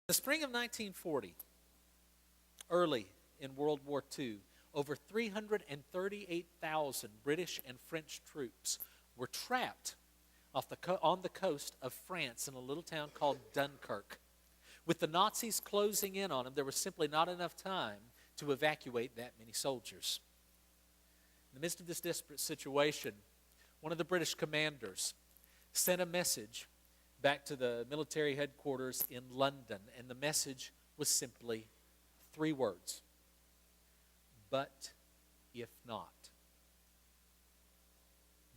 The spring of 1940, early in World War II, over 338,000 British and French troops were trapped on the coast of France in a little town called Dunkirk. With the Nazis closing in on them, there was simply not enough time to evacuate that many soldiers. In the midst of this desperate situation, one of the British commanders sent a message back to the military headquarters in London, and the message was simply 3 words: but if not.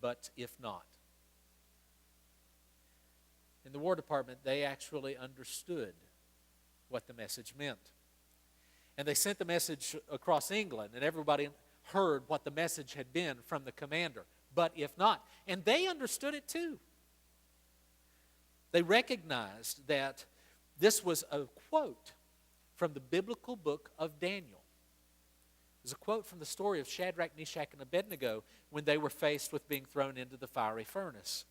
But if not. In the War Department, they actually understood what the message meant. And they sent the message across England, and everybody heard what the message had been from the commander. But if not. And they understood it too. They recognized that this was a quote from the biblical book of Daniel. It was a quote from the story of Shadrach, Meshach, and Abednego when they were faced with being thrown into the fiery furnace.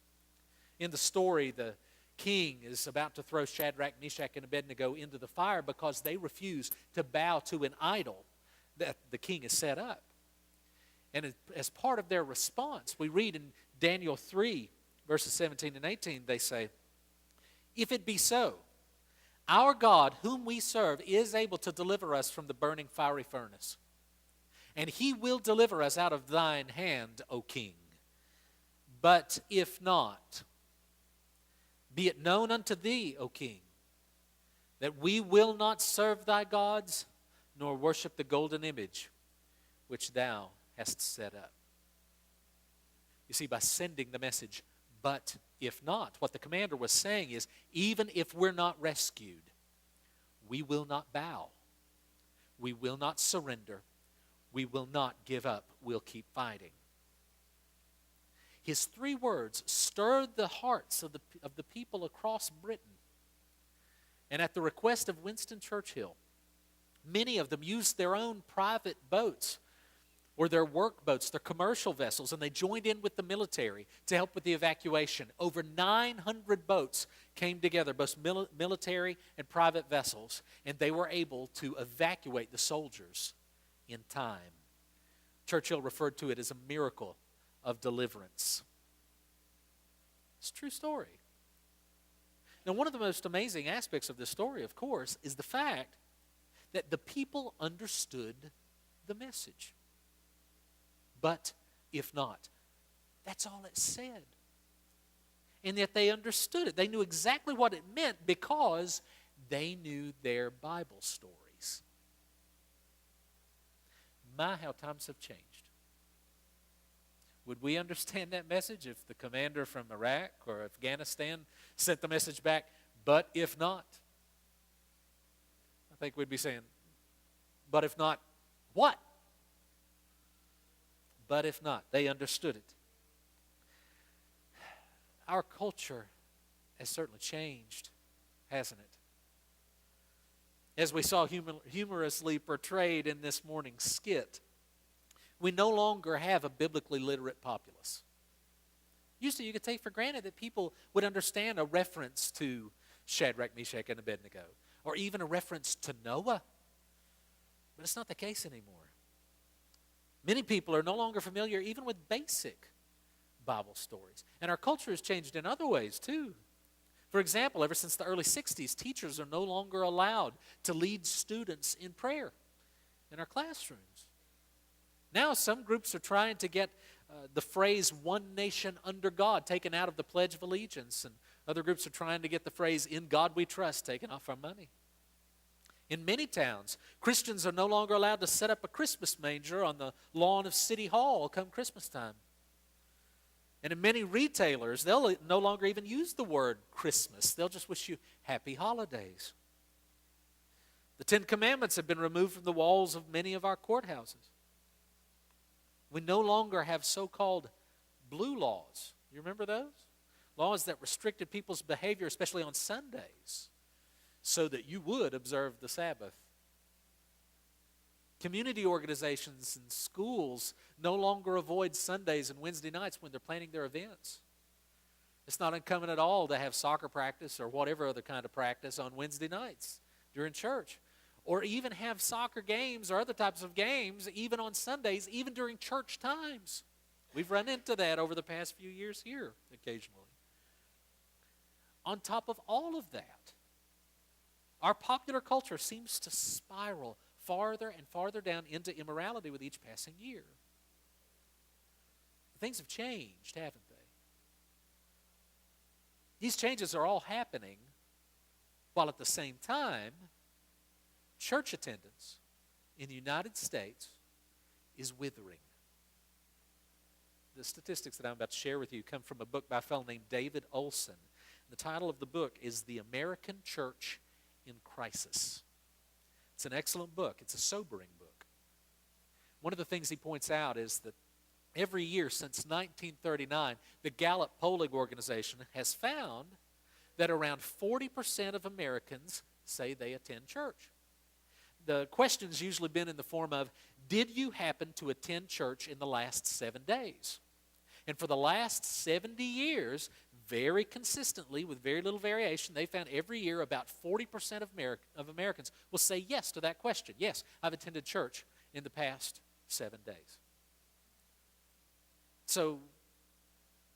In the story, the king is about to throw Shadrach, Meshach, and Abednego into the fire because they refuse to bow to an idol that the king has set up. And as part of their response, we read in Daniel 3, verses 17 and 18, they say, "If it be so, our God, whom we serve, is able to deliver us from the burning fiery furnace. And he will deliver us out of thine hand, O king. But if not, be it known unto thee, O king, that we will not serve thy gods, nor worship the golden image which thou hast set up." You see, by sending the message, but if not, what the commander was saying is, even if we're not rescued, we will not bow. We will not surrender. We will not give up. We'll keep fighting. His 3 words stirred the hearts of the people across Britain. And at the request of Winston Churchill, many of them used their own private boats or their work boats, their commercial vessels, and they joined in with the military to help with the evacuation. Over 900 boats came together, both military and private vessels, and they were able to evacuate the soldiers in time. Churchill referred to it as a miracle of deliverance. It's a true story. Now, one of the most amazing aspects of this story, of course, is the fact that the people understood the message. But if not, that's all it said. And yet they understood it. They knew exactly what it meant because they knew their Bible stories. My, how times have changed. Would we understand that message if the commander from Iraq or Afghanistan sent the message back, but if not? I think we'd be saying, but if not, what? But if not, they understood it. Our culture has certainly changed, hasn't it? As we saw humorously portrayed in this morning's skit, we no longer have a biblically literate populace. Usually you could take for granted that people would understand a reference to Shadrach, Meshach, and Abednego, or even a reference to Noah. But it's not the case anymore. Many people are no longer familiar even with basic Bible stories. And our culture has changed in other ways too. For example, ever since the early 60s, teachers are no longer allowed to lead students in prayer in our classrooms. Now some groups are trying to get the phrase "one nation under God" taken out of the Pledge of Allegiance, and other groups are trying to get the phrase "in God we trust" taken off our money. In many towns, Christians are no longer allowed to set up a Christmas manger on the lawn of City Hall come Christmas time. And in many retailers, they'll no longer even use the word Christmas. They'll just wish you happy holidays. The 10 Commandments have been removed from the walls of many of our courthouses. We no longer have so-called blue laws. You remember those? Laws that restricted people's behavior, especially on Sundays, so that you would observe the Sabbath. Community organizations and schools no longer avoid Sundays and Wednesday nights when they're planning their events. It's not uncommon at all to have soccer practice or whatever other kind of practice on Wednesday nights. during church. Or even have soccer games or other types of games, even on Sundays, even during church times. We've run into that over the past few years here occasionally. On top of all of that, our popular culture seems to spiral farther and farther down into immorality with each passing year. Things have changed, haven't they? These changes are all happening while at the same time, church attendance in the United States is withering. The statistics that I'm about to share with you come from a book by a fellow named David Olson. The title of the book is The American Church in Crisis. It's an excellent book. It's a sobering book. One of the things he points out is that every year since 1939, the Gallup polling organization has found that around 40% of Americans say they attend church. The question's usually been in the form of, did you happen to attend church in the last 7 days? And for the last 70 years, very consistently, with very little variation, they found every year about 40% of Americans will say yes to that question. Yes, I've attended church in the past 7 days. So,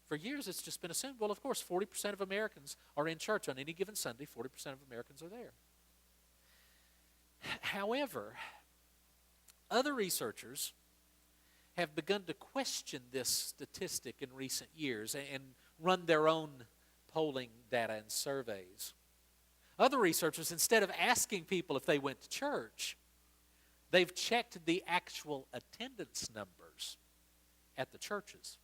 for years it's just been assumed, well, of course, 40% of Americans are in church on any given Sunday, 40% of Americans are there. However, other researchers have begun to question this statistic in recent years and run their own polling data and surveys. Other researchers, instead of asking people if they went to church, they've checked the actual attendance numbers at the churches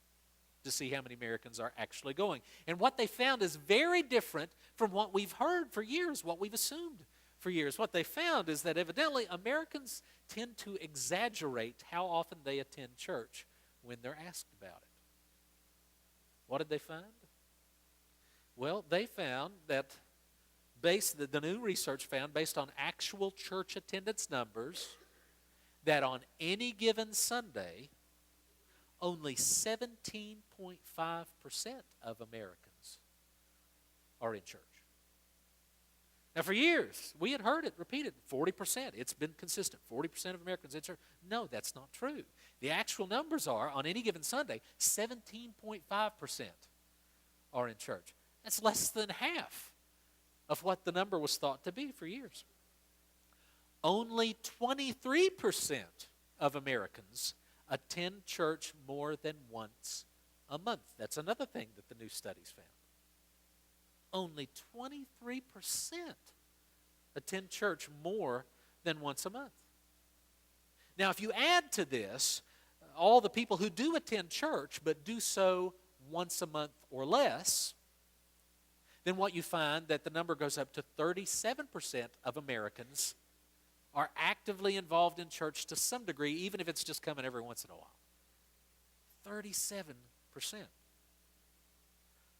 to see how many Americans are actually going. And what they found is very different from what we've heard for years, what we've assumed for years. What they found is that evidently Americans tend to exaggerate how often they attend church when they're asked about it. What did they find? Well, they found that the new research found, based on actual church attendance numbers, that on any given Sunday, only 17.5% of Americans are in church. Now, for years, we had heard it repeated, 40%. It's been consistent, 40% of Americans in church. No, that's not true. The actual numbers are, on any given Sunday, 17.5% are in church. That's less than half of what the number was thought to be for years. Only 23% of Americans attend church more than once a month. That's another thing that the new studies found. Only 23% attend church more than once a month. Now, if you add to this all the people who do attend church but do so once a month or less, then what you find that the number goes up to 37% of Americans are actively involved in church to some degree, even if it's just coming every once in a while. 37%.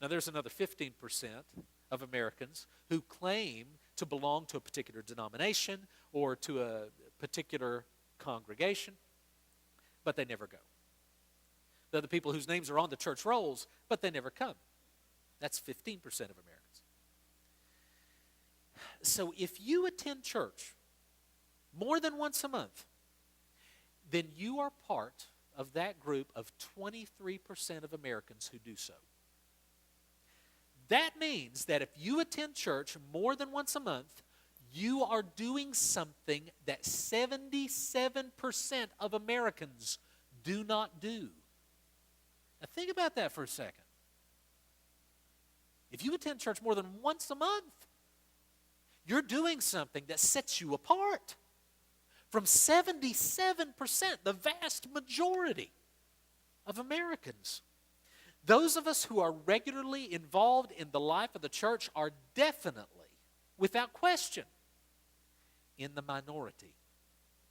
Now, there's another 15% of Americans who claim to belong to a particular denomination or to a particular congregation, but they never go. They're the people whose names are on the church rolls, but they never come. That's 15% of Americans. So if you attend church more than once a month, then you are part of that group of 23% of Americans who do so. That means that if you attend church more than once a month, you are doing something that 77% of Americans do not do. Now think about that for a second. If you attend church more than once a month, you're doing something that sets you apart from 77%, the vast majority of Americans. Those of us who are regularly involved in the life of the church are definitely, without question, in the minority